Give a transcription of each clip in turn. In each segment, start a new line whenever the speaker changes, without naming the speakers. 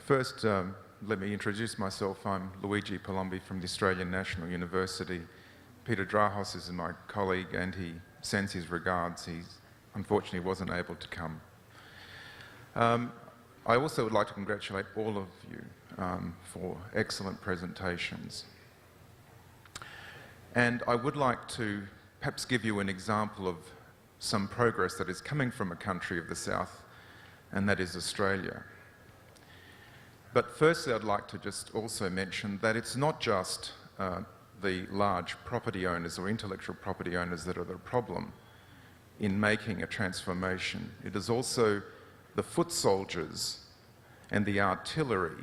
First, let me introduce myself. I'm Luigi Palombi from the Australian National University. Peter Drahos is my colleague and he sends his regards. He unfortunately wasn't able to come. I also would like to congratulate all of you for excellent presentations. And I would like to perhaps give you an example of some progress that is coming from a country of the South, and that is Australia. But firstly, I'd like to just also mention that it's not just the large property owners or intellectual property owners that are the problem in making a transformation. It is also the foot soldiers and the artillery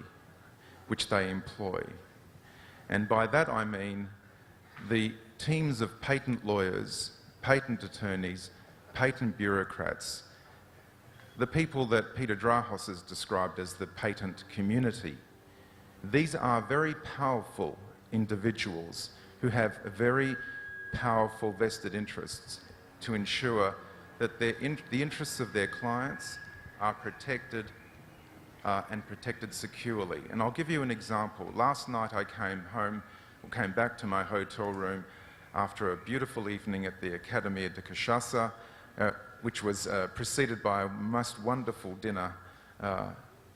which they employ. And by that I mean the teams of patent lawyers, patent attorneys, patent bureaucrats, the people that Peter Drahos has described as the patent community. These are very powerful individuals who have very powerful vested interests to ensure that the interests of their clients are protected and protected securely. And I'll give you an example. Last night I came back to my hotel room after a beautiful evening at the Academia de Cachaça, which was preceded by a most wonderful dinner,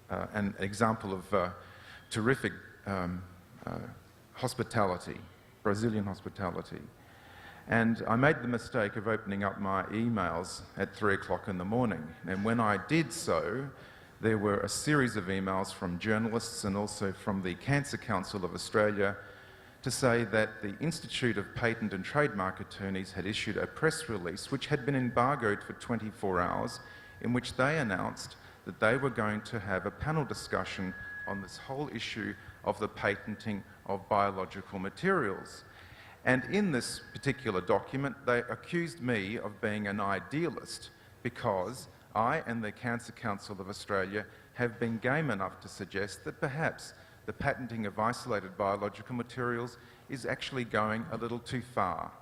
an example of terrific hospitality, Brazilian hospitality. And I made the mistake of opening up my emails at 3 o'clock in the morning. And when I did so, there were a series of emails from journalists and also from the Cancer Council of Australia to say that the Institute of Patent and Trademark Attorneys had issued a press release which had been embargoed for 24 hours, in which they announced that they were going to have a panel discussion on this whole issue of the patenting of biological materials. And in this particular document, they accused me of being an idealist because I and the Cancer Council of Australia have been game enough to suggest that perhaps the patenting of isolated biological materials is actually going a little too far.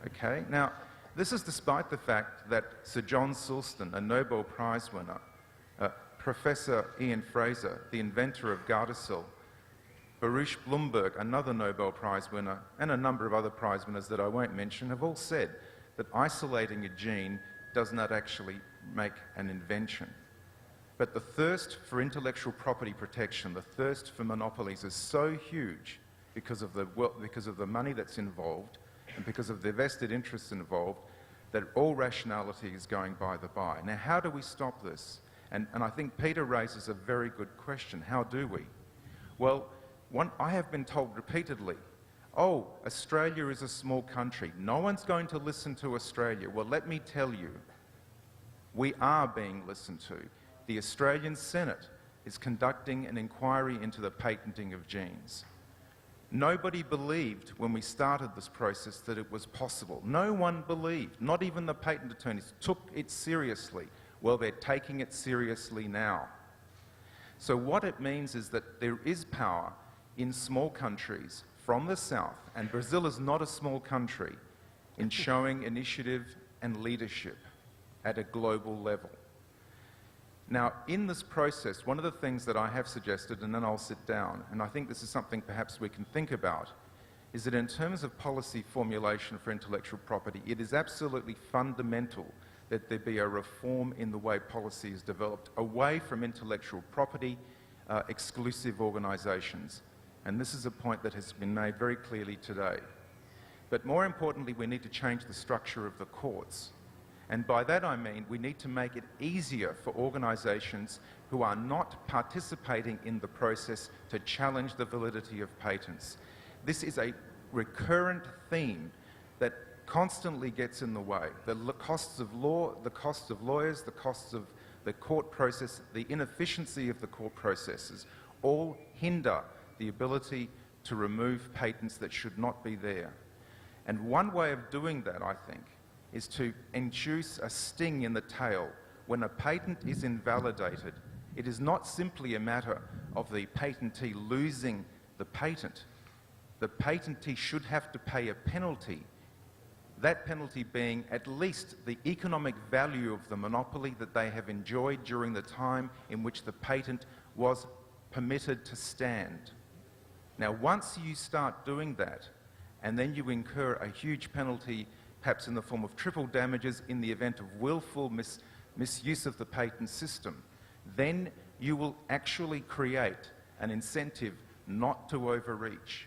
Okay? Now, this is despite the fact that Sir John Sulston, a Nobel Prize winner, Professor Ian Fraser, the inventor of Gardasil, Baruch Blumberg, another Nobel Prize winner, and a number of other prize winners that I won't mention, have all said that isolating a gene does not actually make an invention. But the thirst for intellectual property protection, the thirst for monopolies is so huge because of the money that's involved and because of the vested interests involved that all rationality is going by the by. Now, how do we stop this? And I think Peter raises a very good question. How do we? Well, I have been told repeatedly, oh, Australia is a small country. No one's going to listen to Australia. Well, let me tell you, we are being listened to. The Australian Senate is conducting an inquiry into the patenting of genes. Nobody believed when we started this process that it was possible. No one believed, not even the patent attorneys, took it seriously. Well, they're taking it seriously now. So what it means is that there is power in small countries from the South, and Brazil is not a small country, in showing initiative and leadership at a global level. Now, in this process, one of the things that I have suggested, and then I'll sit down, and I think this is something perhaps we can think about, is that in terms of policy formulation for intellectual property, it is absolutely fundamental that there be a reform in the way policy is developed, away from intellectual property exclusive organisations. And this is a point that has been made very clearly today. But more importantly, we need to change the structure of the courts. And by that I mean we need to make it easier for organisations who are not participating in the process to challenge the validity of patents. This is a recurrent theme that constantly gets in the way. The costs of law, the costs of lawyers, the costs of the court process, the inefficiency of the court processes all hinder the ability to remove patents that should not be there. And one way of doing that, I think, is to induce a sting in the tail. When a patent is invalidated, it is not simply a matter of the patentee losing the patent. The patentee should have to pay a penalty that penalty being at least the economic value of the monopoly that they have enjoyed during the time in which the patent was permitted to stand. Now, once you start doing that, and then you incur a huge penalty, perhaps in the form of triple damages in the event of willful misuse of the patent system, then you will actually create an incentive not to overreach.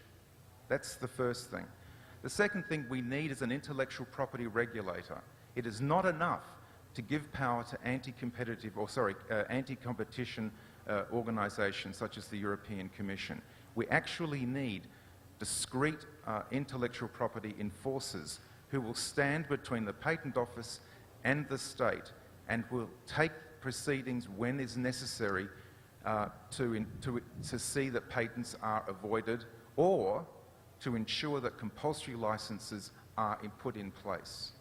That's the first thing. The second thing we need is an intellectual property regulator. It is not enough to give power to anti-competition organisations such as the European Commission. We actually need discrete intellectual property enforcers who will stand between the Patent Office and the state and will take proceedings when is necessary to see that patents are avoided, or to ensure that compulsory licenses are put in place.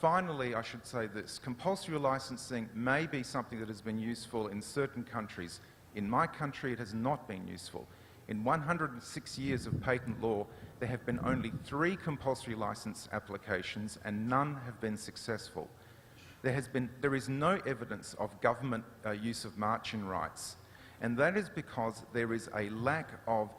Finally, I should say this. Compulsory licensing may be something that has been useful in certain countries. In my country, it has not been useful. In 106 years of patent law, there have been only 3 compulsory license applications and none have been successful. There is no evidence of government use of march-in rights, and that is because there is a lack of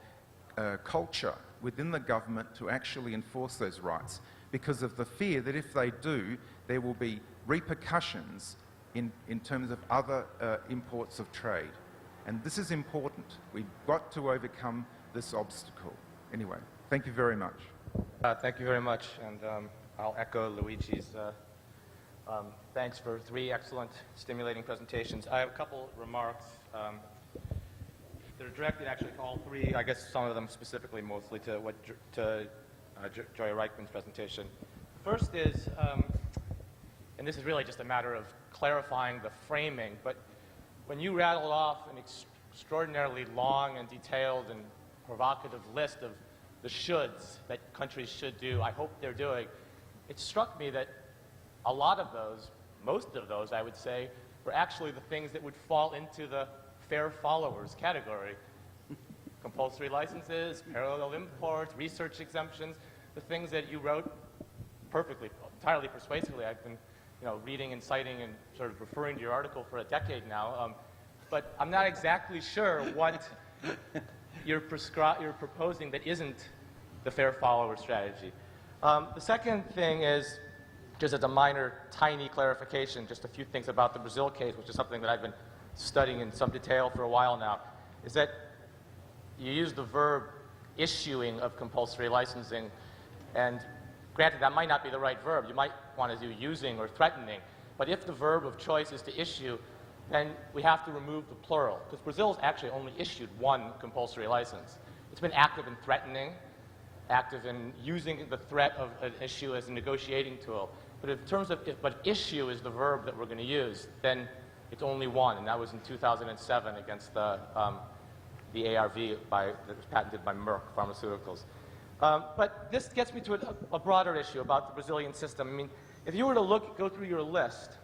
culture within the government to actually enforce those rights, because of the fear that if they do, there will be repercussions in terms of other imports of trade. And this is important. We've got to overcome this obstacle. Anyway, thank you very much.
Thank you very much, and I'll echo Luigi's thanks for 3 excellent, stimulating presentations. I have a couple remarks. They're directed actually to all 3, I guess some of them specifically mostly to Joy Reichman's presentation. First is, and this is really just a matter of clarifying the framing, but when you rattled off an extraordinarily long and detailed and provocative list of the shoulds that countries should do, I hope they're doing, it struck me that a lot of those, most of those, I would say, were actually the things that would fall into the fair followers category. Compulsory licenses, parallel imports, research exemptions, the things that you wrote perfectly, entirely persuasively. I've been reading and citing and sort of referring to your article for a decade now, but I'm not exactly sure what you're proposing that isn't the fair follower strategy. The second thing is, just as a minor, tiny clarification, just a few things about the Brazil case, which is something that I've been studying in some detail for a while now, is that you use the verb issuing of compulsory licensing, and granted, that might not be the right verb. You might want to do using or threatening, but if the verb of choice is to issue, then we have to remove the plural, because Brazil's actually only issued 1 compulsory license. It's been active in threatening, active in using the threat of an issue as a negotiating tool. But in terms of, but issue is the verb that we're going to use, then it's only 1, and that was in 2007 against the ARV that was patented by Merck Pharmaceuticals. But this gets me to a broader issue about the Brazilian system. I mean, if you were to go through your list,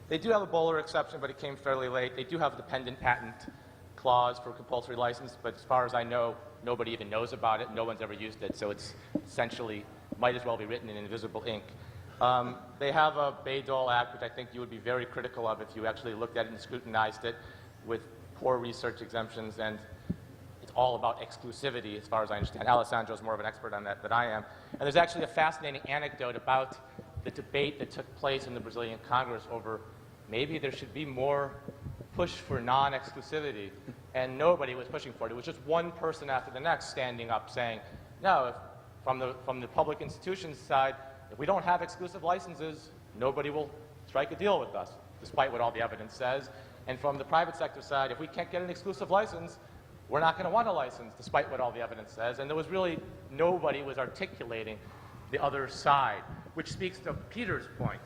they do have a Bowler exception, but it came fairly late. They do have a dependent patent clause for compulsory license, but as far as I know, nobody even knows about it. No one's ever used it, so it's essentially might as well be written in invisible ink. They have a Bayh-Dole Act, which I think you would be very critical of if you actually looked at it and scrutinized it, with poor research exemptions, and it's all about exclusivity, as far as I understand. Alessandro's more of an expert on that than I am. And there's actually a fascinating anecdote about the debate that took place in the Brazilian Congress over maybe there should be more push for non-exclusivity, and nobody was pushing for it. It was just one person after the next standing up saying, no, from the public institutions side, if we don't have exclusive licenses, nobody will strike a deal with us, despite what all the evidence says. And from the private sector side, if we can't get an exclusive license, we're not going to want a license, despite what all the evidence says. And there was really, nobody was articulating the other side, which speaks to Peter's point,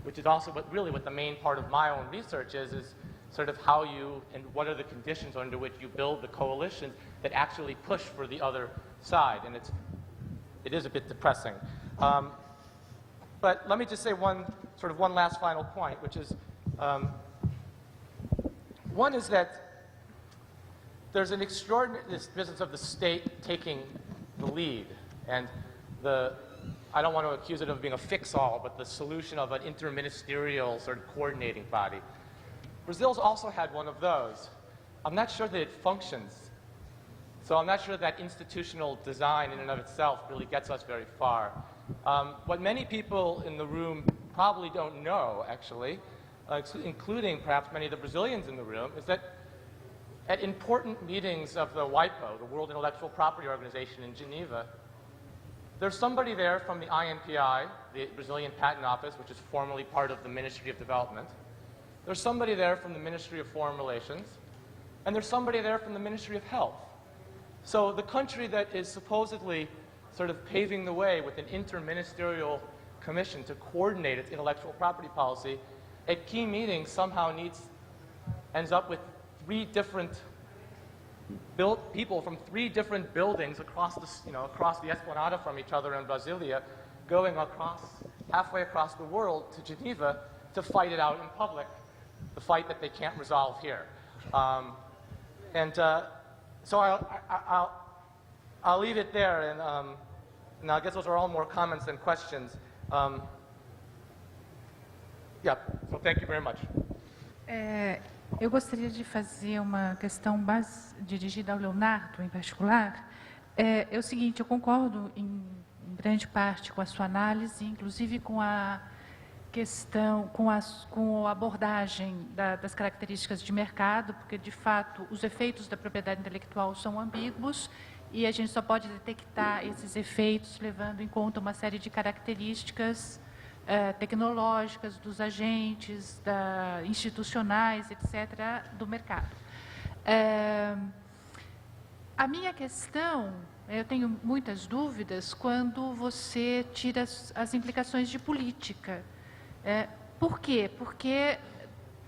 which is also what the main part of my own research is sort of how you, and what are the conditions under which you build the coalitions that actually push for the other side. And it is a bit depressing. But let me just say one last final point, which is, one is that there's an extraordinary, this business of the state taking the lead. And I don't want to accuse it of being a fix-all, but the solution of an interministerial sort of coordinating body. Brazil's also had one of those. I'm not sure that it functions. So I'm not sure that institutional design in and of itself really gets us very far. What many people in the room probably don't know, actually, including perhaps many of the Brazilians in the room, is that at important meetings of the WIPO, the World Intellectual Property Organization in Geneva, there's somebody there from the INPI, the Brazilian Patent Office, which is formerly part of the Ministry of Development. There's somebody there from the Ministry of Foreign Relations, and there's somebody there from the Ministry of Health. So the country that is supposedly sort of paving the way with an interministerial commission to coordinate its intellectual property policy, at key meetings somehow ends up with people from 3 different buildings across the Esplanada from each other in Brasilia, going halfway across the world to Geneva to fight it out in public, the fight that they can't resolve here. So I'll leave it there, and I guess those are all more comments than questions. Yeah, so thank you very much.
Eu gostaria de fazer uma questão dirigida ao Leonardo, em particular. É o seguinte, eu concordo em grande parte com a sua análise, inclusive com a questão, com a abordagem das características de mercado, porque, de fato, os efeitos da propriedade intelectual são ambíguos e a gente só pode detectar esses efeitos levando em conta uma série de características tecnológicas dos agentes, institucionais, etc., do mercado. A minha questão, eu tenho muitas dúvidas quando você tira as implicações de política. Por quê? Porque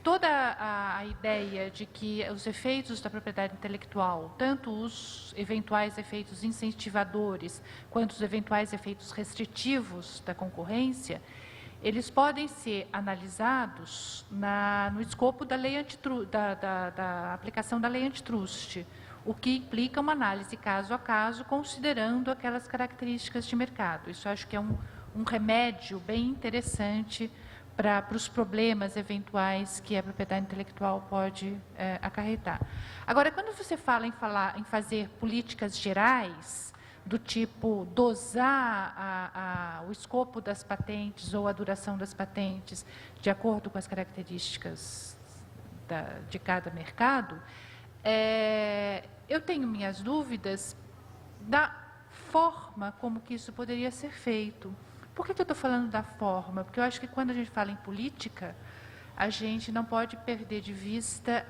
toda a ideia de que os efeitos da propriedade intelectual, tanto os eventuais efeitos incentivadores quanto os eventuais efeitos restritivos da concorrência, eles podem ser analisados no escopo da lei da aplicação da lei antitrust, o que implica uma análise caso a caso, considerando aquelas características de mercado. Isso acho que é um remédio bem interessante para os problemas eventuais que a propriedade intelectual pode acarretar. Agora, quando você fala em fazer políticas gerais, do tipo dosar o escopo das patentes ou a duração das patentes de acordo com as características de cada mercado, eu tenho minhas dúvidas da forma como que isso poderia ser feito. Por que eu estou falando da forma? Porque eu acho que quando a gente fala em política, a gente não pode perder de vista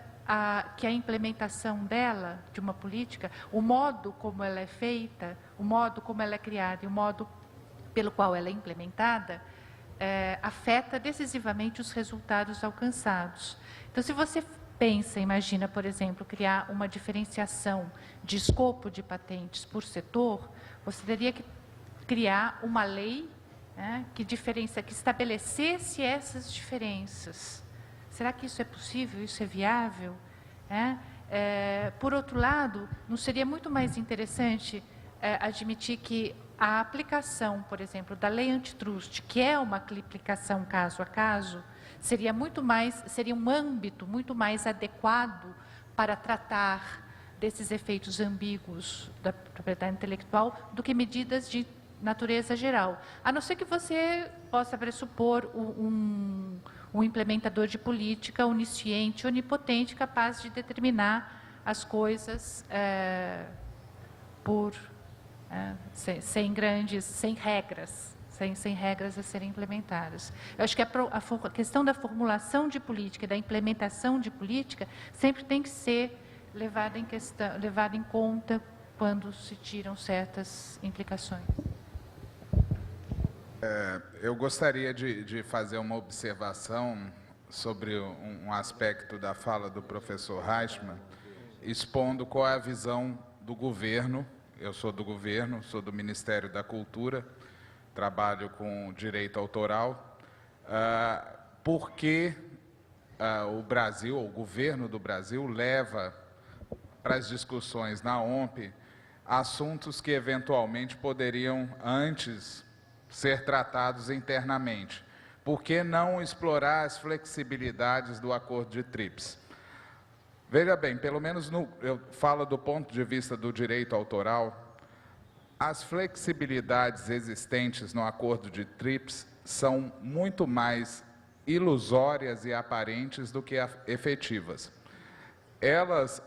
que a implementação dela, de uma política, o modo como ela é feita, o modo como ela é criada e o modo pelo qual ela é implementada, afeta decisivamente os resultados alcançados. Então, se você imagina, por exemplo, criar uma diferenciação de escopo de patentes por setor, você teria que criar uma lei que estabelecesse essas diferenças. Será que isso é possível? Isso é viável? Por outro lado, não seria muito mais interessante admitir que a aplicação, por exemplo, da lei antitrust, que é uma aplicação caso a caso, seria um âmbito muito mais adequado para tratar desses efeitos ambíguos da propriedade intelectual do que medidas de natureza geral, a não ser que você possa pressupor um implementador de política onisciente, onipotente, capaz de determinar as coisas sem regras a serem implementadas. Eu acho que a questão da formulação de política e da implementação de política sempre tem que ser levada em conta quando se tiram certas implicações.
Eu gostaria de fazer uma observação sobre um aspecto da fala do professor Reichmann, expondo qual é a visão do governo. Eu sou do governo, sou do Ministério da Cultura, trabalho com direito autoral. Por que o governo do Brasil leva para as discussões na OMP assuntos que eventualmente poderiam antes ser tratados internamente. Por que não explorar as flexibilidades do Acordo de TRIPS? Veja bem, pelo menos eu falo do ponto de vista do direito autoral, as flexibilidades existentes no Acordo de TRIPS são muito mais ilusórias e aparentes do que efetivas. Elas,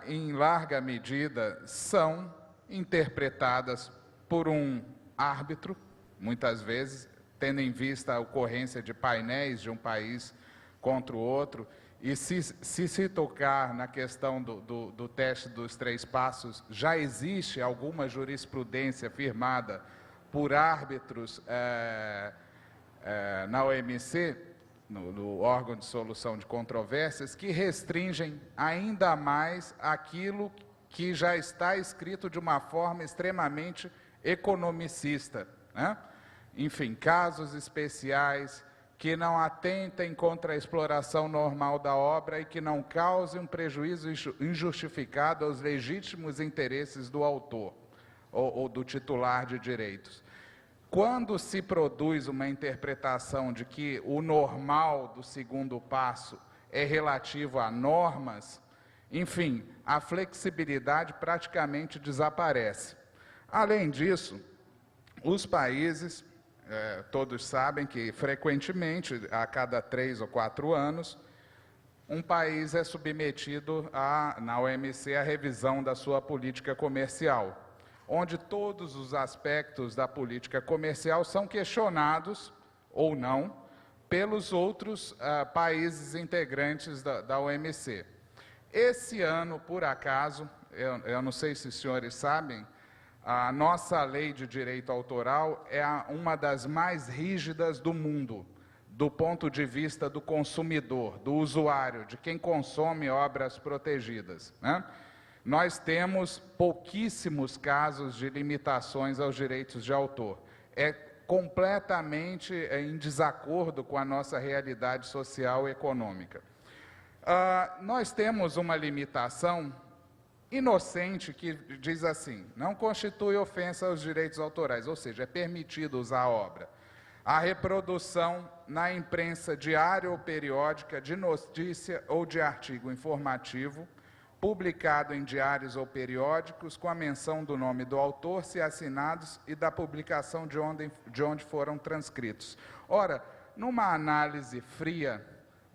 em larga medida, são interpretadas por um árbitro, muitas vezes, tendo em vista a ocorrência de painéis de um país contra o outro, e se tocar na questão do teste dos 3 passos, já existe alguma jurisprudência firmada por árbitros na OMC, no órgão de solução de controvérsias, que restringem ainda mais aquilo que já está escrito de uma forma extremamente economicista, né? Enfim, casos especiais que não atentem contra a exploração normal da obra e que não causem um prejuízo injustificado aos legítimos interesses do autor ou do titular de direitos. Quando se produz uma interpretação de que o normal do 2º passo é relativo a normas, enfim, a flexibilidade praticamente desaparece. Além disso, os países, todos sabem que frequentemente, a cada 3 ou 4 anos, um país é submetido na OMC à revisão da sua política comercial, onde todos os aspectos da política comercial são questionados, ou não, pelos outros países integrantes da OMC. Esse ano, por acaso, eu não sei se os senhores sabem, a nossa lei de direito autoral é uma das mais rígidas do mundo, do ponto de vista do consumidor, do usuário, de quem consome obras protegidas, né? Nós temos pouquíssimos casos de limitações aos direitos de autor. É completamente em desacordo com a nossa realidade social e econômica. Nós temos uma limitação inocente que diz assim: não constitui ofensa aos direitos autorais, ou seja, é permitido usar a obra. A reprodução na imprensa diária ou periódica de notícia ou de artigo informativo, publicado em diários ou periódicos, com a menção do nome do autor, se assinados, e da publicação de onde foram transcritos. Ora, numa análise fria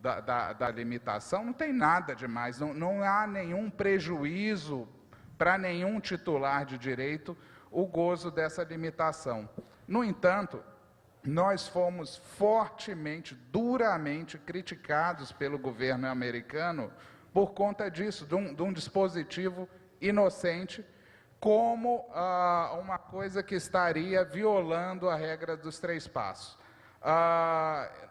da limitação, não tem nada demais, não há nenhum prejuízo para nenhum titular de direito o gozo dessa limitação. No entanto, nós fomos fortemente, duramente criticados pelo governo americano por conta disso, de um dispositivo inocente, como uma coisa que estaria violando a regra dos 3 passos.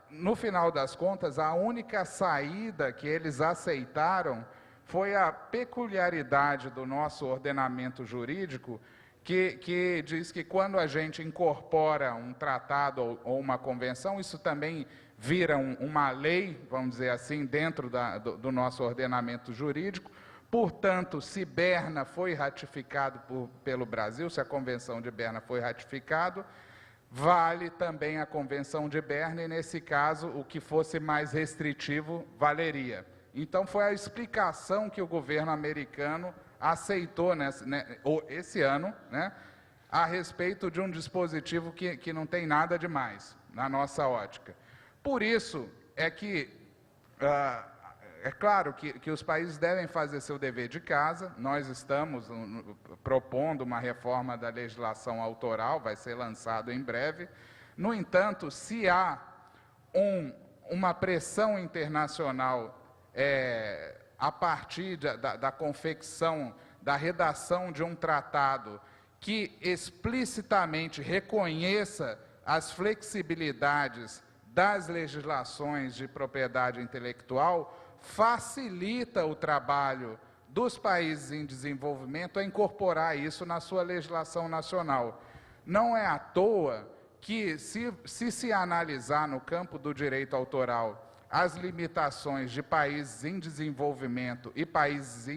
No final das contas, a única saída que eles aceitaram foi a peculiaridade do nosso ordenamento jurídico, que diz que quando a gente incorpora um tratado ou uma convenção, isso também vira uma lei, vamos dizer assim, dentro do nosso ordenamento jurídico. Portanto, se Berna foi ratificado pelo Brasil, se a Convenção de Berna foi ratificado, vale também a Convenção de Berna, e nesse caso, o que fosse mais restritivo valeria. Então, foi a explicação que o governo americano aceitou esse ano, né, a respeito de um dispositivo que não tem nada de mais, na nossa ótica. Por isso é que, é claro que os países devem fazer seu dever de casa. Nós estamos propondo uma reforma da legislação autoral, vai ser lançado em breve. No entanto, se há uma pressão internacional a partir da confecção, da redação de um tratado que explicitamente reconheça as flexibilidades das legislações de propriedade intelectual, facilita o trabalho dos países em desenvolvimento a incorporar isso na sua legislação nacional. Não é à toa que, se analisar no campo do direito autoral as limitações de países em desenvolvimento e países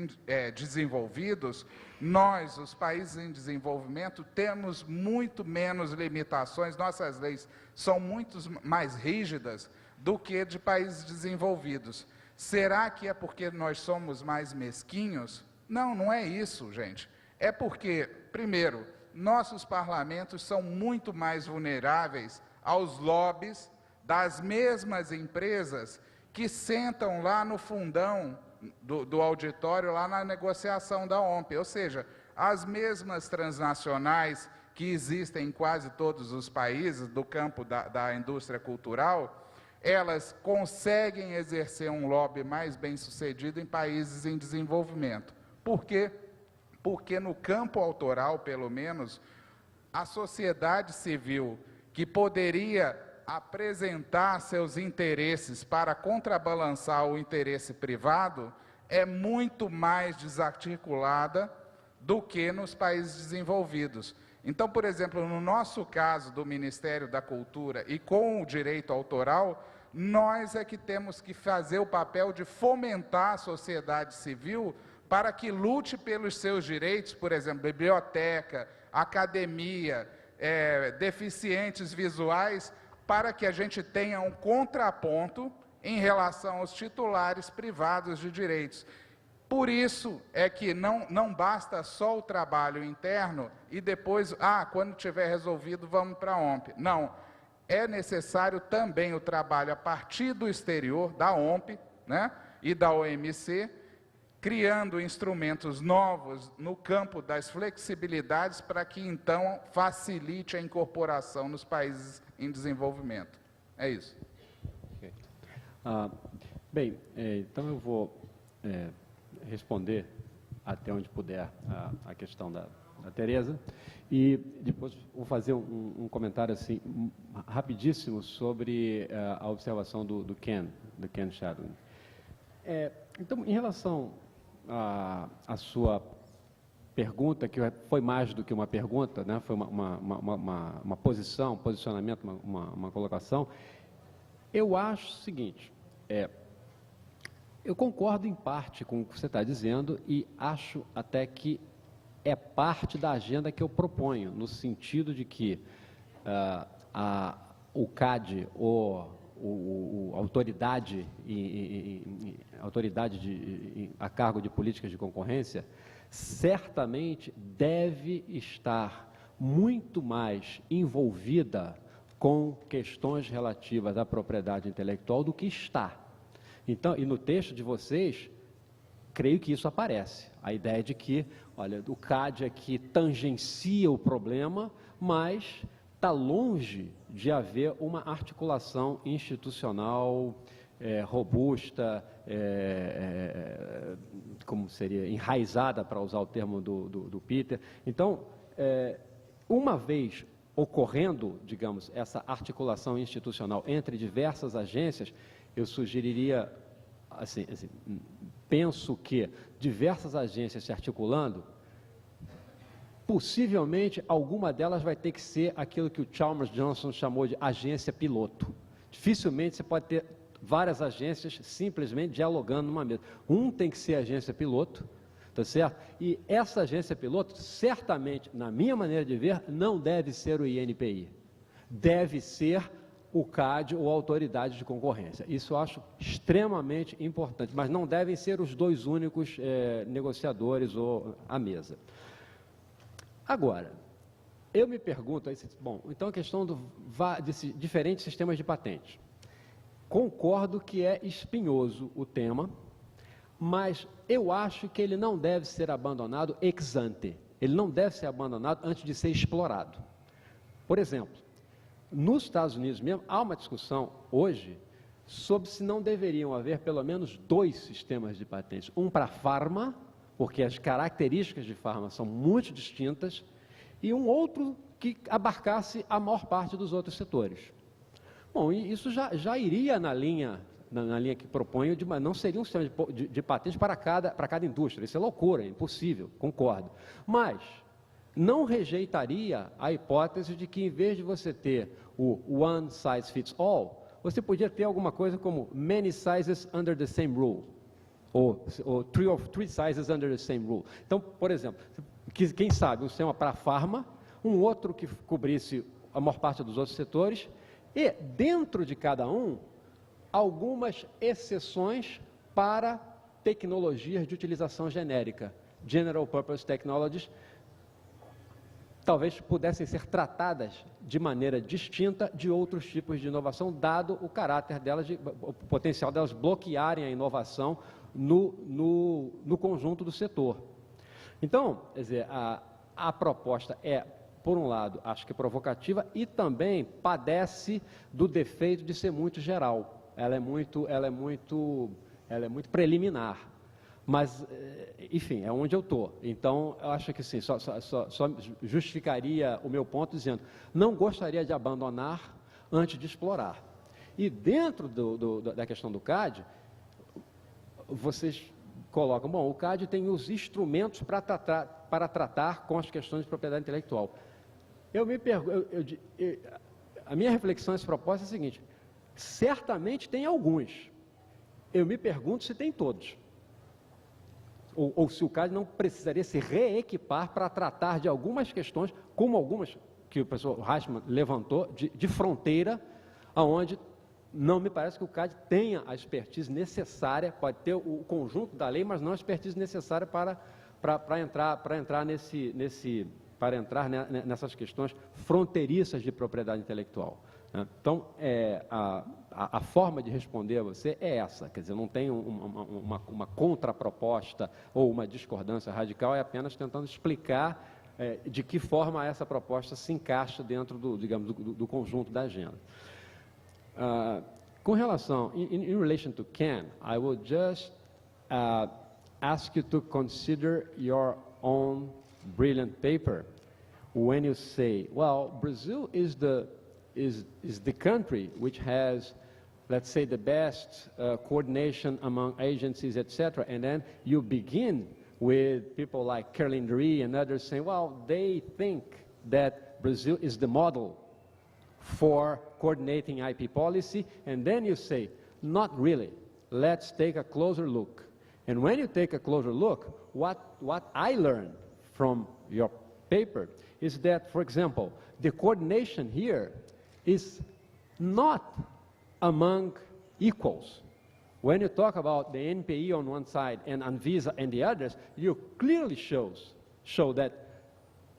desenvolvidos, nós, os países em desenvolvimento, temos muito menos limitações, nossas leis são muito mais rígidas do que de países desenvolvidos. Será que é porque nós somos mais mesquinhos? Não, não é isso, gente. É porque, primeiro, nossos parlamentos são muito mais vulneráveis aos lobbies das mesmas empresas que sentam lá no fundão do auditório, lá na negociação da OMP. Ou seja, as mesmas transnacionais que existem em quase todos os países do campo da indústria cultural, elas conseguem exercer um lobby mais bem-sucedido em países em desenvolvimento. Por quê? Porque no campo autoral, pelo menos, a sociedade civil, que poderia apresentar seus interesses para contrabalançar o interesse privado, é muito mais desarticulada do que nos países desenvolvidos. Então, por exemplo, no nosso caso do Ministério da Cultura e com o direito autoral, nós é que temos que fazer o papel de fomentar a sociedade civil para que lute pelos seus direitos, por exemplo, biblioteca, academia, deficientes visuais, para que a gente tenha um contraponto em relação aos titulares privados de direitos. Por isso é que não basta só o trabalho interno e depois, quando tiver resolvido, vamos para a OMP. Não, é necessário também o trabalho a partir do exterior, da OMP, né, e da OMC, criando instrumentos novos no campo das flexibilidades para que, então, facilite a incorporação nos países em desenvolvimento. É isso.
Okay. Bem, então eu vou responder até onde puder a questão da Tereza e depois vou fazer um comentário assim rapidíssimo sobre a observação do Ken Shadlin. Então, em relação à sua pergunta, que foi mais do que uma pergunta, né? Foi uma posicionamento, uma colocação. Eu acho o seguinte, eu concordo em parte com o que você está dizendo e acho até que é parte da agenda que eu proponho, no sentido de que o CAD, autoridade a cargo de políticas de concorrência, certamente deve estar muito mais envolvida com questões relativas à propriedade intelectual do que está. Então, e no texto de vocês, creio que isso aparece. A ideia de que, olha, o CAD aqui tangencia o problema, mas está longe de haver uma articulação institucional robusta, como seria, enraizada, para usar o termo do Peter. Então, uma vez ocorrendo, digamos, essa articulação institucional entre diversas agências, eu sugeriria, assim, penso que diversas agências se articulando, possivelmente alguma delas vai ter que ser aquilo que o Chalmers Johnson chamou de agência piloto. Dificilmente você pode ter várias agências simplesmente dialogando numa mesa. Tem que ser agência piloto, tá certo? E essa agência piloto, certamente, na minha maneira de ver, não deve ser o INPI. Deve ser o CAD ou a autoridade de concorrência. Isso eu acho extremamente importante, mas não devem ser os dois únicos negociadores ou à mesa. Agora, eu me pergunto, bom, então a questão de diferentes sistemas de patente. Concordo que é espinhoso o tema, mas eu acho que ele não deve ser abandonado ex ante. Ele não deve ser abandonado antes de ser explorado. Por exemplo, nos Estados Unidos mesmo, há uma discussão hoje sobre se não deveriam haver pelo menos 2 sistemas de patentes. Um para farma, porque as características de farma são muito distintas, e um outro que abarcasse a maior parte dos outros setores. Bom, e isso já iria na linha que proponho, não seria um sistema de patentes para cada indústria. Isso é loucura, é impossível, concordo. Mas não rejeitaria a hipótese de que, em vez de você ter o one size fits all, você podia ter alguma coisa como many sizes under the same rule, ou three sizes under the same rule. Então, por exemplo, quem sabe um sistema para farma, um outro que cobrisse a maior parte dos outros setores, e dentro de cada um, algumas exceções para tecnologias de utilização genérica, General Purpose Technologies, talvez pudessem ser tratadas de maneira distinta de outros tipos de inovação, dado o caráter delas, o potencial delas bloquearem a inovação no conjunto do setor. Então, quer dizer, a proposta é, por um lado, acho que provocativa e também padece do defeito de ser muito geral. Ela é muito preliminar. Mas, enfim, é onde eu estou. Então, eu acho que sim, só justificaria o meu ponto dizendo, não gostaria de abandonar antes de explorar. E dentro da questão do CAD, vocês colocam, bom, o CAD tem os instrumentos para tratar com as questões de propriedade intelectual. Eu me pergunto, a minha reflexão a essa proposta é a seguinte, certamente tem alguns, eu me pergunto se tem todos. Ou se o CAD não precisaria se reequipar para tratar de algumas questões, como algumas que o professor Reichmann levantou, de fronteira, onde não me parece que o CAD tenha a expertise necessária, pode ter o conjunto da lei, mas não a expertise necessária para entrar nessas questões fronteiriças de propriedade intelectual. Né? Então, a forma de responder a você é essa, quer dizer, não tem uma contraproposta ou uma discordância radical, é apenas tentando explicar de que forma essa proposta se encaixa dentro do conjunto da agenda. Com relação, in relation to Ken, I will just ask you to consider your own brilliant paper when you say, well, Brazil is the country which has, let's say, the best coordination among agencies, etc. And then you begin with people like Caroline Drie and others saying, well, they think that Brazil is the model for coordinating IP policy. And then you say, not really. Let's take a closer look. And when you take a closer look, what I learned from your paper is that, for example, the coordination here is not among equals. When you talk about the NPE on one side and Anvisa and the others, you clearly show that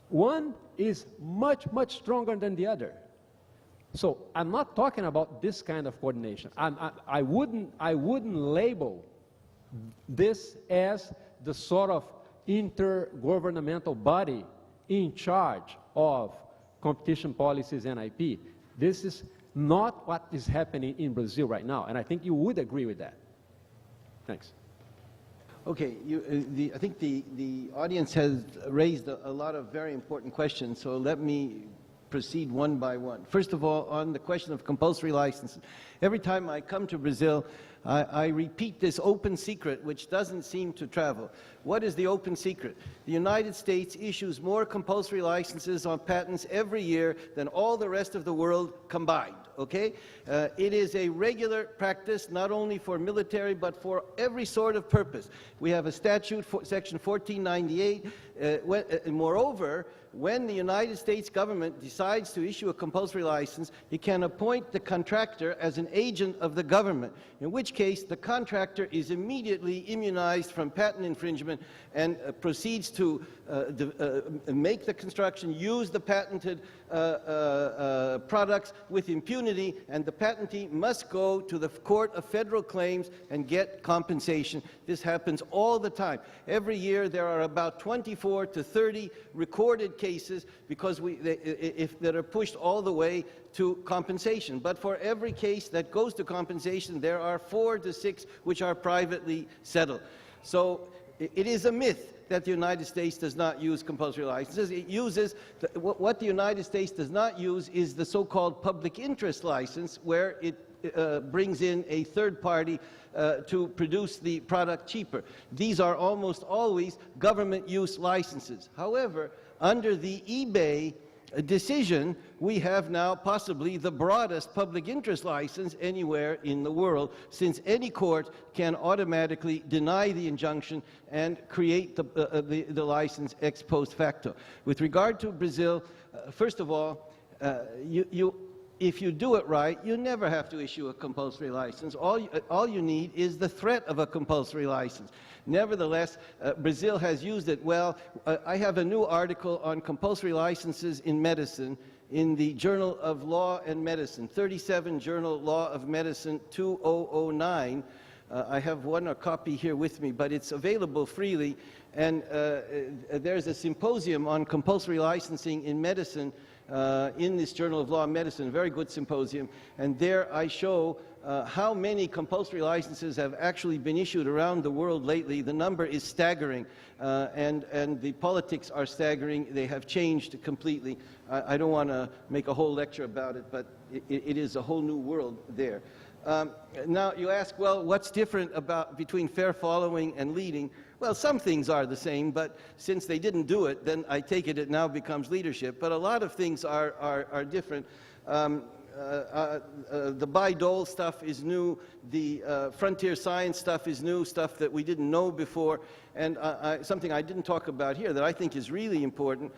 one is much, much stronger than the other. So I'm not talking about this kind of coordination. I wouldn't label this as the sort of intergovernmental body in charge of competition policies and IP. This is not what is happening in Brazil right now, and I think you would agree with that. Thanks.
Okay, I think the audience has raised a lot of very important questions, so let me proceed one by one. First of all, on the question of compulsory licenses, every time I come to Brazil, I repeat this open secret which doesn't seem to travel. What is the open secret? The United States issues more compulsory licenses on patents every year than all the rest of the world combined, okay? It is a regular practice not only for military but for every sort of purpose. We have a statute, section 1498, moreover, when the United States government decides to issue a compulsory license, it can appoint the contractor as an agent of the government, in which case the contractor is immediately immunized from patent infringement and proceeds to make the construction, use the patented products with impunity, and the patentee must go to the Court of Federal Claims and get compensation. This happens all the time. Every year there are about 24 to 30 recorded cases because that are pushed all the way to compensation. But for every case that goes to compensation, there are 4 to 6 which are privately settled. So it is a myth that the United States does not use compulsory licenses. It uses, what the United States does not use is the so-called public interest license, where it brings in a third party to produce the product cheaper. These are almost always government use licenses. However, under the eBay decision, we have now possibly the broadest public interest license anywhere in the world, since any court can automatically deny the injunction and create the license ex post facto. With regard to Brazil, first of all, if you do it right, you never have to issue a compulsory license. All you need is the threat of a compulsory license. Nevertheless, Brazil has used it well. I have a new article on compulsory licenses in medicine in the Journal of Law and Medicine, 37 Journal Law of Medicine 2009. I have a copy here with me, but it's available freely. And there's a symposium on compulsory licensing in medicine in this Journal of Law and Medicine, a very good symposium. And there I show how many compulsory licenses have actually been issued around the world lately. The number is staggering, and the politics are staggering. They have changed completely. I don't want to make a whole lecture about it, but it is a whole new world there. Now you ask, well, what's different between fair following and leading? Well, some things are the same, but since they didn't do it, then I take it now becomes leadership. But a lot of things are different. The Bayh-Dole stuff is new. The frontier science stuff is new, stuff that we didn't know before. And something I didn't talk about here that I think is really important.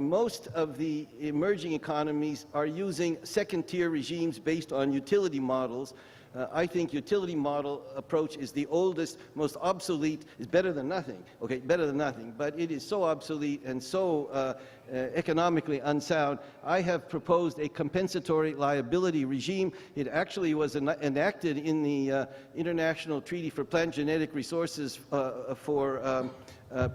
Most of the emerging economies are using second-tier regimes based on utility models. I think utility model approach is the oldest, most obsolete. It's better than nothing, okay, better than nothing, but it is so obsolete and so economically unsound. I have proposed a compensatory liability regime. It actually was enacted in the International Treaty for Plant Genetic Resources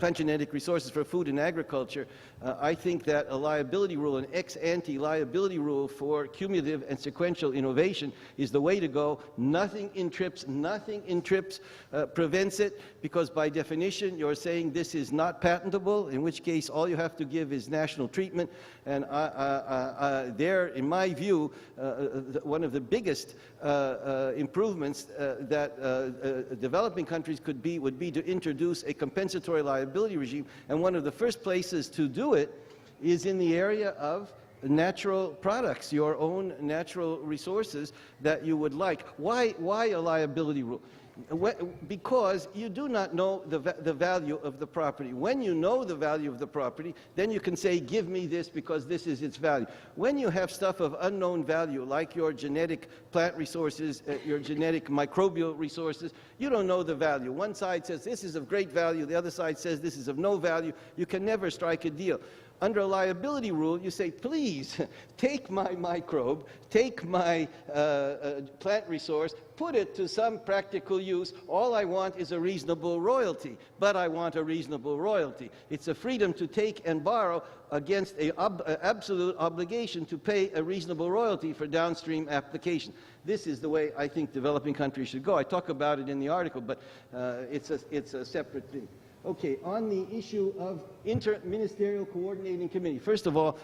Plant Genetic Resources for Food and Agriculture. I think that a liability rule, an ex-ante liability rule for cumulative and sequential innovation is the way to go. Nothing in TRIPS prevents it, because by definition you're saying this is not patentable, in which case all you have to give is national treatment. And there, in my view, one of the biggest improvements that developing countries would be to introduce a compensatory liability regime, and one of the first places to do it is in the area of natural products, your own natural resources that you would like. Why a liability rule? Because you do not know the value of the property. When you know the value of the property, then you can say, give me this because this is its value. When you have stuff of unknown value, like your genetic plant resources, your genetic microbial resources, you don't know the value. One side says this is of great value, the other side says this is of no value. You can never strike a deal. Under a liability rule, you say, please, take my microbe, take my plant resource, put it to some practical use. All I want is a reasonable royalty, but I want a reasonable royalty. It's a freedom to take and borrow against an absolute obligation to pay a reasonable royalty for downstream application. This is the way I think developing countries should go. I talk about it in the article, but it's a separate thing. Okay, on the issue of inter-ministerial coordinating committee, first of all,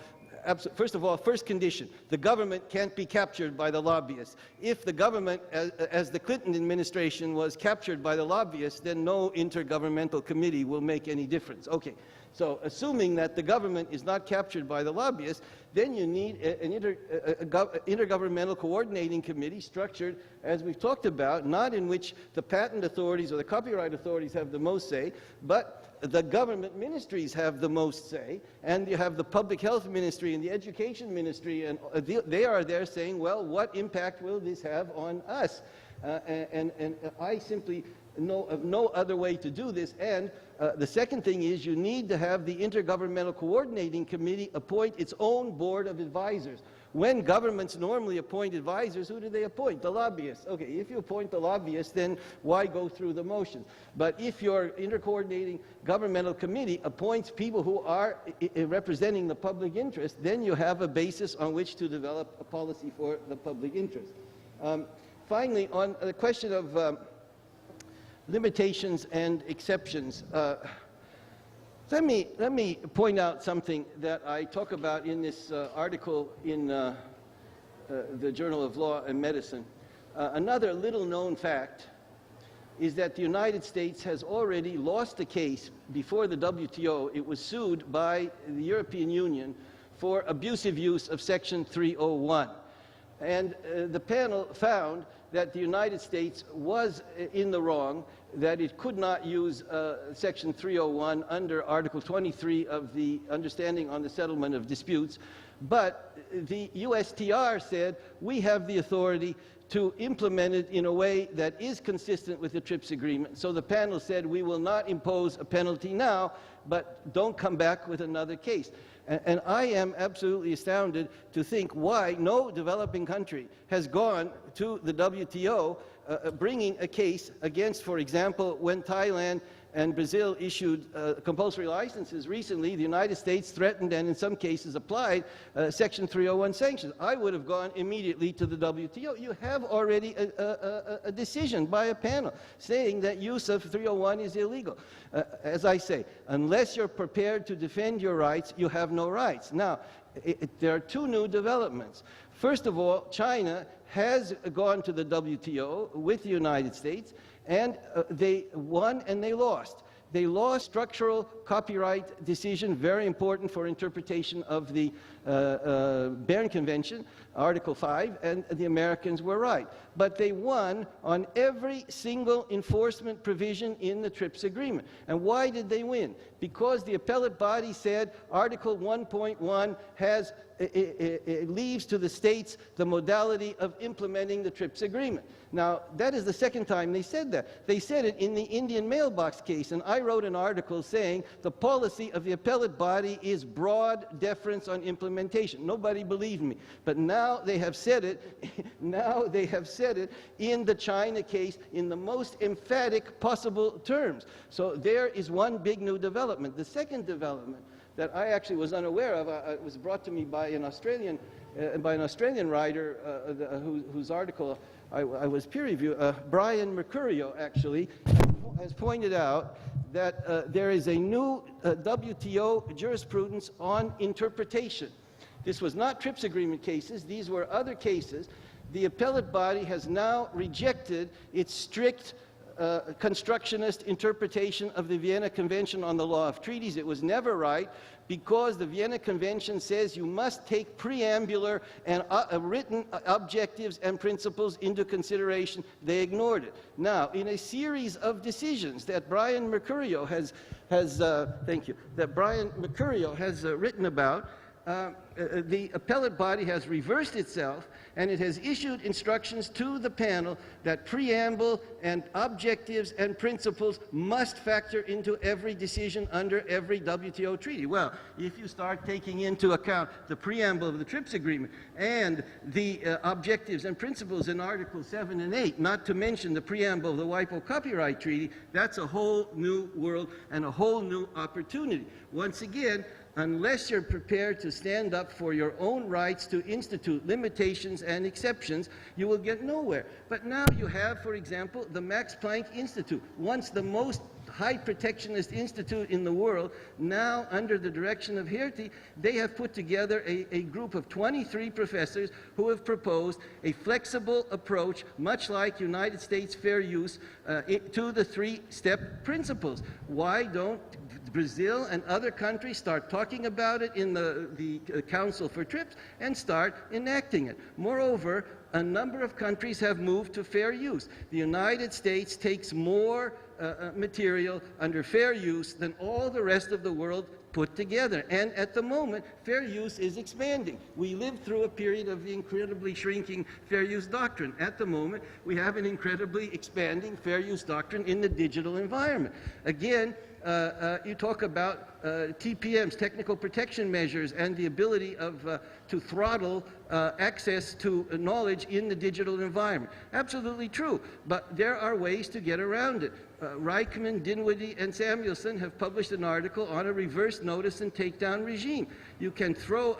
first condition, the government can't be captured by the lobbyists. If the government, as the Clinton administration was captured by the lobbyists, then no intergovernmental committee will make any difference. Okay, so assuming that the government is not captured by the lobbyists, then you need an intergovernmental coordinating committee structured, as we've talked about, not in which the patent authorities or the copyright authorities have the most say, but the government ministries have the most say, and you have the public health ministry and the education ministry, and they are there saying, well, what impact will this have on us? And I simply know of no other way to do this. And the second thing is you need to have the Intergovernmental Coordinating Committee appoint its own board of advisors. When governments normally appoint advisors, who do they appoint? The lobbyists. Okay, if you appoint the lobbyists, then why go through the motions? But if your intercoordinating governmental committee appoints people who are representing the public interest, then you have a basis on which to develop a policy for the public interest. Finally, on the question of limitations and exceptions, let me point out something that I talk about in this article in the Journal of Law and Medicine. Another little-known fact is that the United States has already lost a case before the WTO. It was sued by the European Union for abusive use of Section 301. And the panel found that the United States was in the wrong, that it could not use Section 301 under Article 23 of the Understanding on the Settlement of Disputes. But the USTR said we have the authority to implement it in a way that is consistent with the TRIPS agreement. So the panel said we will not impose a penalty now, but don't come back with another case. And I am absolutely astounded to think why no developing country has gone to the WTO bringing a case against, for example, when Thailand and Brazil issued compulsory licenses recently, the United States threatened and in some cases applied Section 301 sanctions. I would have gone immediately to the WTO. You have already a decision by a panel saying that use of 301 is illegal. As I say, unless you're prepared to defend your rights, you have no rights. Now, there are two new developments. First of all, China has gone to the WTO with the United States, and they won and they lost. They lost structural copyright decision, very important for interpretation of the Berne Convention, Article 5, and the Americans were right. But they won on every single enforcement provision in the TRIPS agreement. And why did they win? Because the appellate body said Article 1.1 has it leaves to the states the modality of implementing the TRIPS agreement. Now, that is the second time they said that. They said it in the Indian mailbox case, and I wrote an article saying the policy of the appellate body is broad deference on implementation. Nobody believed me. But now they have said it, now they have said it in the China case in the most emphatic possible terms. So there is one big new development. The second development that I actually was unaware of, it was brought to me by an Australian writer whose article I was peer reviewed, Brian Mercurio actually, has pointed out that there is a new WTO jurisprudence on interpretation. This was not TRIPS agreement cases, these were other cases. The appellate body has now rejected its strict constructionist interpretation of the Vienna Convention on the Law of Treaties. It was never right because the Vienna Convention says you must take preambular and written objectives and principles into consideration. They ignored it. Now, in a series of decisions that Brian Mercurio has written about, the appellate body has reversed itself and it has issued instructions to the panel that preamble and objectives and principles must factor into every decision under every WTO treaty. Well, if you start taking into account the preamble of the TRIPS agreement and the objectives and principles in Articles 7 and 8, not to mention the preamble of the WIPO Copyright Treaty, that's a whole new world and a whole new opportunity. Once again, unless you're prepared to stand up for your own rights to institute limitations and exceptions, you will get nowhere. But now you have, for example, the Max Planck Institute, once the most high protectionist institute in the world. Now, under the direction of Hertie, they have put together a group of 23 professors who have proposed a flexible approach, much like United States fair use, to the three-step principles. Why don't Brazil and other countries start talking about it in the Council for TRIPS and start enacting it? Moreover, a number of countries have moved to fair use. The United States takes more material under fair use than all the rest of the world put together. And at the moment, fair use is expanding. We lived through a period of the incredibly shrinking fair use doctrine. At the moment, we have an incredibly expanding fair use doctrine in the digital environment. Again, you talk about TPMs, technical protection measures, and the ability to throttle access to knowledge in the digital environment. Absolutely true, but there are ways to get around it. Reichman, Dinwiddie, and Samuelson have published an article on a reverse notice and takedown regime. You can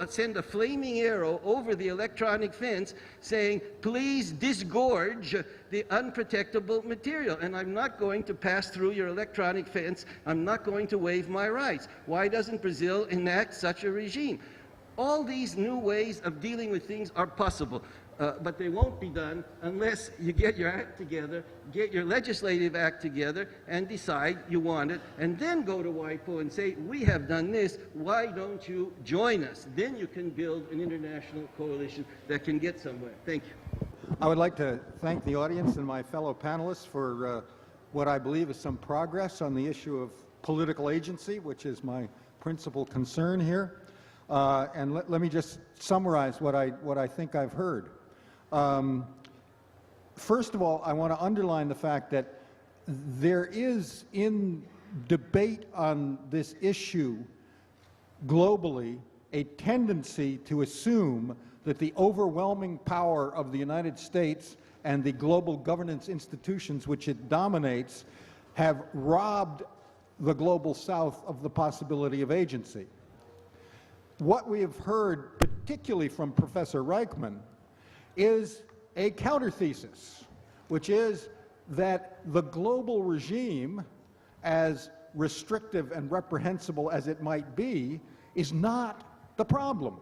send a flaming arrow over the electronic fence saying, please disgorge the unprotectable material, and I'm not going to pass through your electronic fence. I'm not going to waive my rights. Why doesn't Brazil enact such a regime? All these new ways of dealing with things are possible. But they won't be done unless you get your act together, get your legislative act together, and decide you want it, and then go to WIPO and say, we have done this, why don't you join us? Then you can build an international coalition that can get somewhere. Thank you.
I would like to thank the audience and my fellow panelists for what I believe is some progress on the issue of political agency, which is my principal concern here. And let me just summarize what I think I've heard. First of all, I want to underline the fact that there is, in debate on this issue globally, a tendency to assume that the overwhelming power of the United States and the global governance institutions which it dominates have robbed the Global South of the possibility of agency. What we have heard, particularly from Professor Reichman, is a counter-thesis, which is that the global regime, as restrictive and reprehensible as it might be, is not the problem.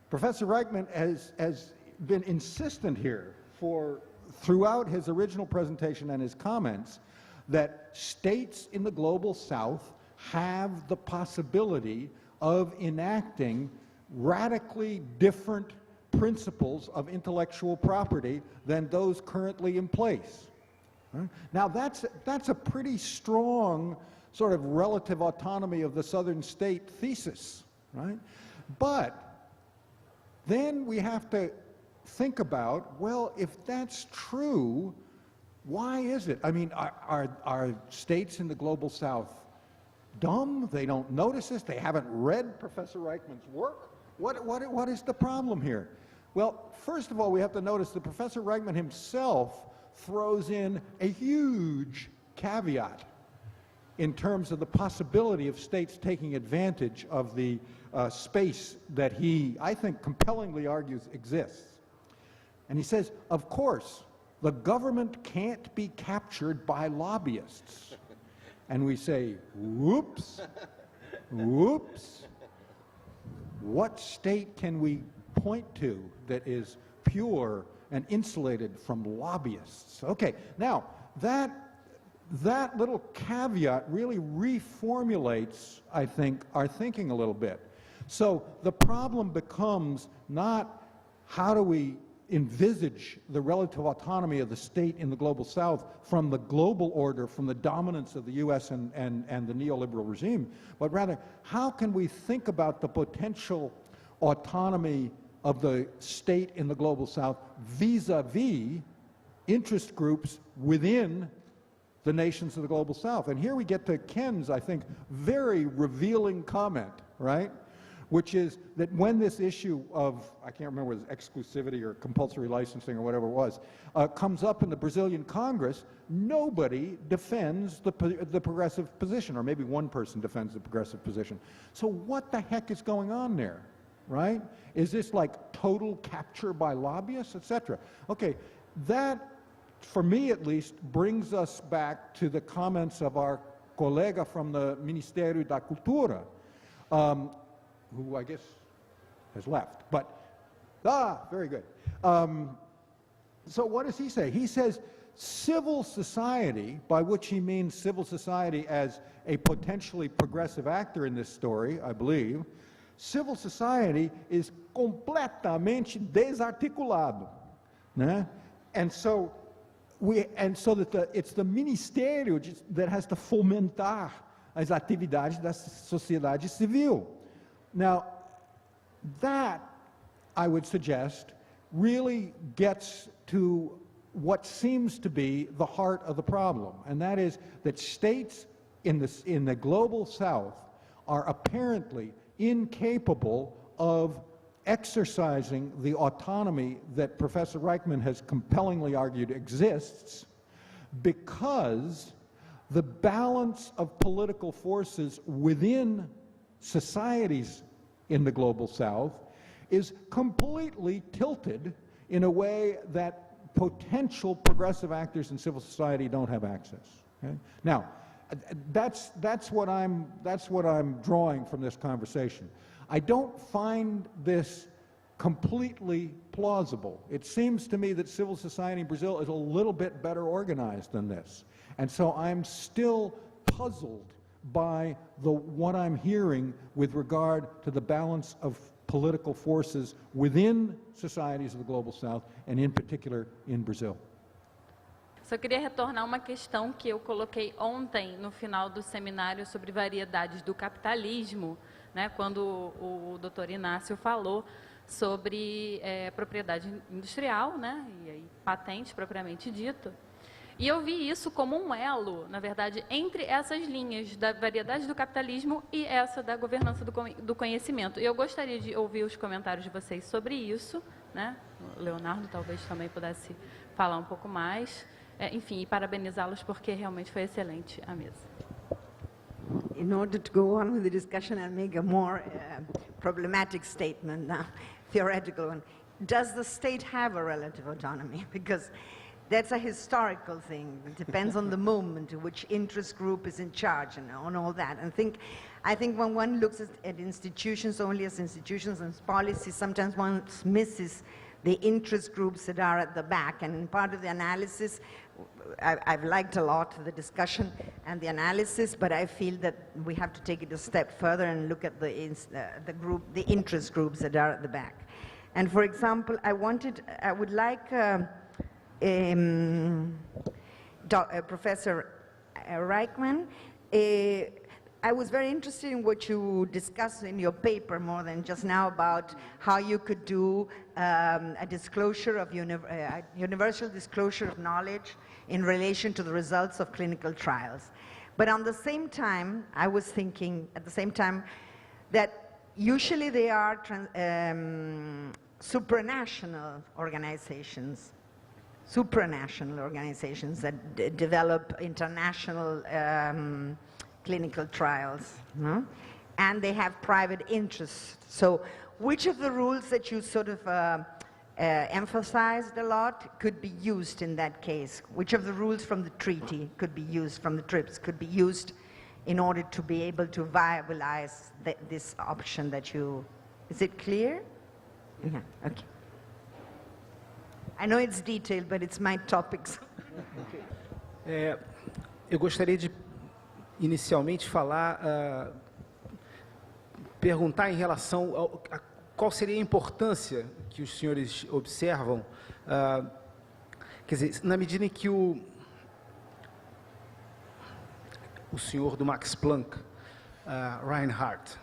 Professor Reichman has been insistent here throughout his original presentation and his comments that states in the global south have the possibility of enacting radically different principles of intellectual property than those currently in place. Right? Now that's a pretty strong sort of relative autonomy of the southern state thesis, right? But then we have to think about, well, if that's true, why is it? I mean, are states in the global south dumb? They don't notice this? They haven't read Professor Reichman's work? What is the problem here? Well, first of all, we have to notice that Professor Reichman himself throws in a huge caveat in terms of the possibility of states taking advantage of the space that he, I think, compellingly argues exists. And he says, of course, the government can't be captured by lobbyists. And we say, whoops, whoops. What state can we point to that is pure and insulated from lobbyists? Okay, now that little caveat really reformulates, I think, our thinking a little bit. So the problem becomes not how do we envisage the relative autonomy of the state in the global south from the global order, from the dominance of the U.S. and the neoliberal regime, but rather how can we think about the potential autonomy of the state in the global south vis-a-vis interest groups within the nations of the global south. And here we get to Ken's, I think, very revealing comment, right? Which is that when this issue of, I can't remember whether it's exclusivity or compulsory licensing or whatever it was, comes up in the Brazilian Congress, nobody defends the progressive position, or maybe one person defends the progressive position. So what the heck is going on there, right? Is this like total capture by lobbyists, etc.? Okay, that, for me at least, brings us back to the comments of our colega from the Ministério da Cultura, who I guess has left, but, very good. So what does he say? He says civil society, by which he means civil society as a potentially progressive actor in this story, I believe, civil society is completamente desarticulado, né? And so that it's the Ministério that has to fomentar as atividades da sociedade civil. Now, that, I would suggest, really gets to what seems to be the heart of the problem, and that is that states in the global south are apparently incapable of exercising the autonomy that Professor Reichman has compellingly argued exists because the balance of political forces within societies in the global south is completely tilted in a way that potential progressive actors in civil society don't have access. Okay? Now, that's what I'm drawing from this conversation. I don't find this completely plausible. It seems to me that civil society in Brazil is a little bit better organized than this. And so I'm still puzzled by what I'm hearing with regard to the balance of political forces within societies of the Global South, and in particular in Brazil.
Só queria retornar uma questão que eu coloquei ontem no final do seminário sobre variedades do capitalismo, né, quando o Dr. Inácio falou sobre propriedade industrial, né, e aí, patente propriamente dito. E eu vi isso como um elo, na verdade, entre essas linhas da variedade do capitalismo e essa da governança do conhecimento. E eu gostaria de ouvir os comentários de vocês sobre isso, né? O Leonardo talvez também pudesse falar um pouco mais. Enfim, e parabenizá-los porque realmente foi excelente a mesa.
In order to go on with the discussion, I'll make a more problematic statement now, theoretical one. Does the state have a relative autonomy? Because that's a historical thing. It depends on the moment, which interest group is in charge, and on all that. And I think when one looks at institutions only as institutions and policies, sometimes one misses the interest groups that are at the back. And in part of the analysis, I've liked a lot the discussion and the analysis, but I feel that we have to take it a step further and look at the interest groups that are at the back. And for example, I would like Professor Reichman, I was very interested in what you discussed in your paper more than just now about how you could do a disclosure of universal disclosure of knowledge in relation to the results of clinical trials. But on the same time, I was thinking at the same time that usually they are supranational organizations that develop international clinical trials, no? And they have private interests. So which of the rules that you sort of emphasized a lot could be used in that case? Which of the rules from the treaty could be used, from the TRIPS, could be used in order to be able to viabilize this option that you... Is it clear? Yeah, okay. I know it's detailed, but it's my topics.
Eu gostaria de inicialmente perguntar em relação a qual seria a importância que os senhores observam, quer dizer, na medida em que o senhor do Max Planck, Reinhardt,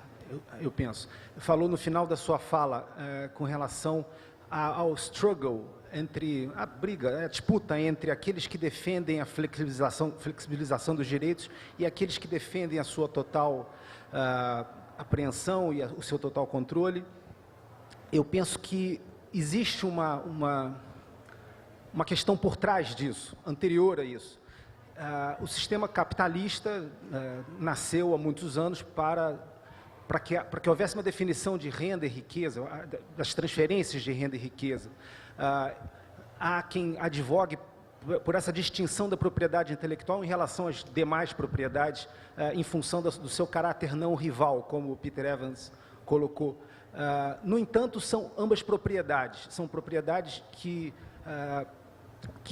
eu penso, falou no final da sua fala com relação ao struggle, entre a briga, a disputa entre aqueles que defendem a flexibilização dos direitos e aqueles que defendem a sua total apreensão e o seu total controle. Eu penso que existe uma questão por trás disso, anterior a isso. O sistema capitalista nasceu há muitos anos para que houvesse uma definição de renda e riqueza, das transferências de renda e riqueza. Há quem advogue por essa distinção da propriedade intelectual em relação às demais propriedades, em função do seu caráter não rival, como o Peter Evans colocou. No entanto, são ambas propriedades, são propriedades que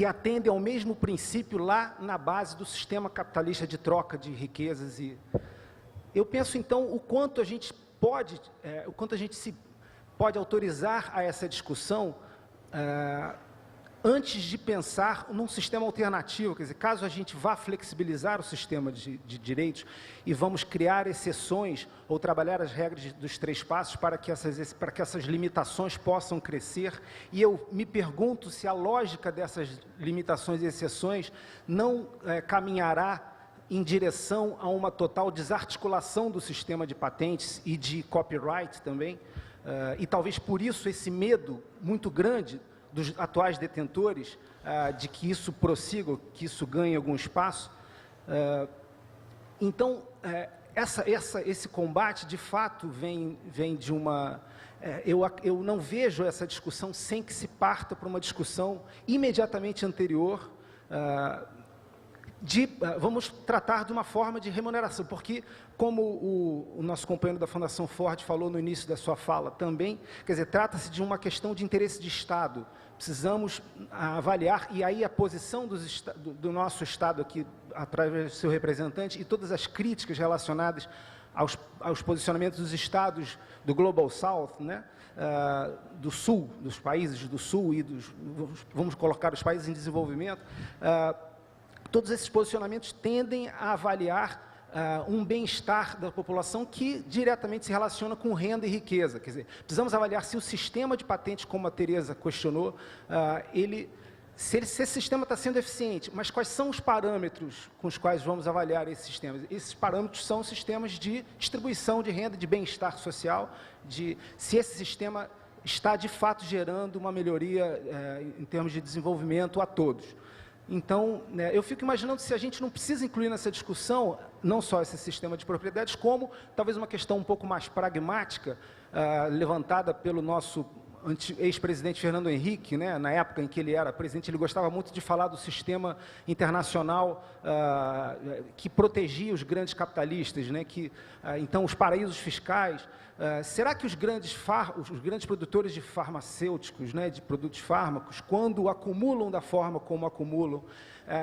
atendem ao mesmo princípio lá na base do sistema capitalista de troca de riquezas. E eu penso, então, o quanto a gente se pode autorizar a essa discussão antes de pensar num sistema alternativo, quer dizer, caso a gente vá flexibilizar o sistema de direitos e vamos criar exceções ou trabalhar as regras dos 3 passos para que essas limitações possam crescer, e eu me pergunto se a lógica dessas limitações e exceções não caminhará em direção a uma total desarticulação do sistema de patentes e de copyright também, e talvez por isso esse medo muito grande dos atuais detentores de que isso prossiga, que isso ganhe algum espaço. Então, esse combate, de fato, vem de uma... Eu não vejo essa discussão sem que se parta para uma discussão imediatamente anterior, vamos tratar de uma forma de remuneração, porque, como o nosso companheiro da Fundação Ford falou no início da sua fala também, quer dizer, trata-se de uma questão de interesse de Estado. Precisamos avaliar, e aí a posição do nosso Estado aqui, através do seu representante, e todas as críticas relacionadas aos posicionamentos dos Estados do Global South, né? Do Sul, dos países do Sul e vamos colocar os países em desenvolvimento, todos esses posicionamentos tendem a avaliar um bem-estar da população que diretamente se relaciona com renda e riqueza. Quer dizer, precisamos avaliar se o sistema de patentes, como a Tereza questionou, se esse sistema está sendo eficiente, mas quais são os parâmetros com os quais vamos avaliar esses sistemas? Esses parâmetros são sistemas de distribuição de renda, de bem-estar social, se esse sistema está, de fato, gerando uma melhoria em termos de desenvolvimento a todos. Então, né, eu fico imaginando se a gente não precisa incluir nessa discussão não só esse sistema de propriedades, como talvez uma questão um pouco mais pragmática, levantada pelo nosso ex-presidente Fernando Henrique, né, na época em que ele era presidente. Ele gostava muito de falar do sistema internacional que protegia os grandes capitalistas, né, então os paraísos fiscais. Será que os grandes produtores de farmacêuticos, né, de produtos fármacos, quando acumulam da forma como acumulam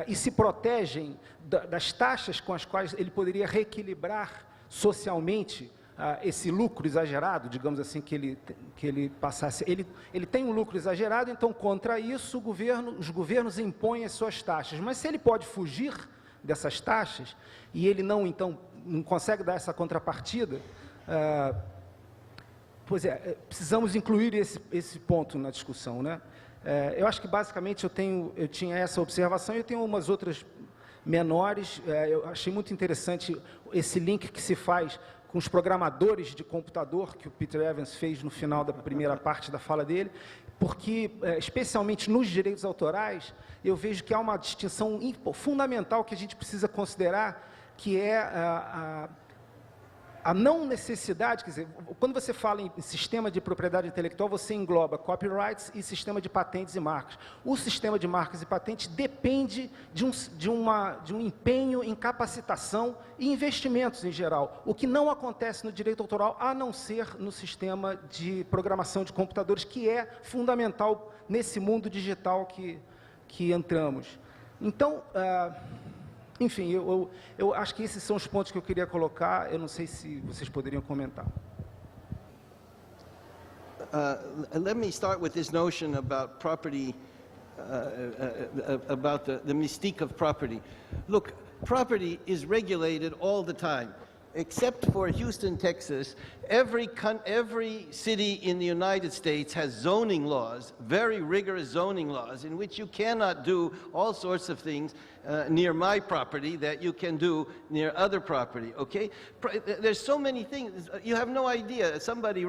e se protegem das taxas com as quais ele poderia reequilibrar socialmente esse lucro exagerado, digamos assim, que ele passasse, ele tem um lucro exagerado, então contra isso os governos impõem as suas taxas, mas se ele pode fugir dessas taxas e ele não consegue dar essa contrapartida, precisamos incluir esse ponto na discussão, né? Eu acho que basicamente eu tinha essa observação e eu tenho umas outras menores. Eu achei muito interessante esse link que se faz com os programadores de computador, que o Peter Evans fez no final da primeira parte da fala dele, porque, especialmente nos direitos autorais, eu vejo que há uma distinção fundamental que a gente precisa considerar, que é a não necessidade, quer dizer, quando você fala em sistema de propriedade intelectual, você engloba copyrights e sistema de patentes e marcas. O sistema de marcas e patentes depende de um empenho em capacitação e investimentos em geral, o que não acontece no direito autoral, a não ser no sistema de programação de computadores, que é fundamental nesse mundo digital que entramos. Então, enfim, eu acho que esses são os pontos que eu queria colocar. Eu não sei se vocês poderiam comentar.
Let me start with this notion about property, about the mystique of property. Look, property is regulated all the time. Except for Houston, Texas, every city in the United States has zoning laws, very rigorous zoning laws, in which you cannot do all sorts of things near my property that you can do near other property, okay? There's so many things, you have no idea. Somebody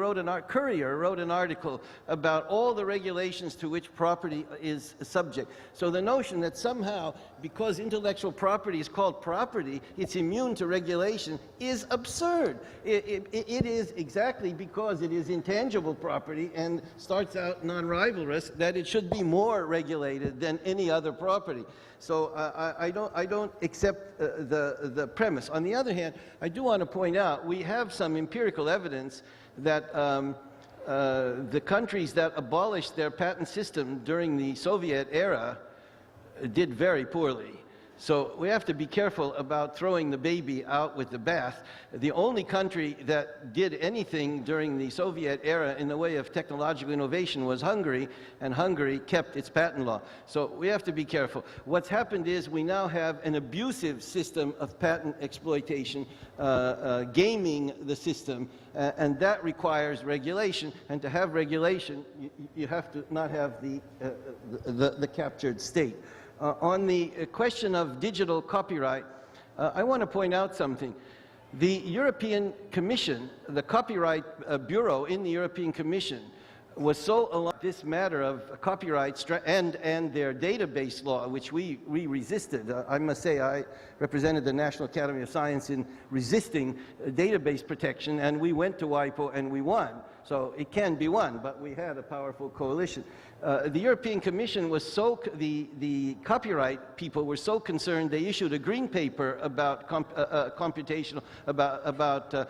Courier wrote an article about all the regulations to which property is subject. So the notion that somehow, because intellectual property is called property, it's immune to regulation is absurd. It is exactly because it is intangible property and starts out non-rivalrous that it should be more regulated than any other property. So I don't accept the premise. On the other hand, I do want to point out we have some empirical evidence that the countries that abolished their patent system during the Soviet era did very poorly. So we have to be careful about throwing the baby out with the bath. The only country that did anything during the Soviet era in the way of technological innovation was Hungary, and Hungary kept its patent law. So we have to be careful. What's happened is we now have an abusive system of patent exploitation, gaming the system, and that requires regulation. And to have regulation, you have to not have the captured state. On the question of digital copyright, I want to point out something. The European Commission, the Copyright Bureau in the European Commission, was so aligned with this matter of copyright and their database law, which we resisted. I must say I represented the National Academy of Science in resisting database protection, and we went to WIPO and we won. So it can be won, but we had a powerful coalition. The European Commission was the copyright people were so concerned they issued a green paper about computational, about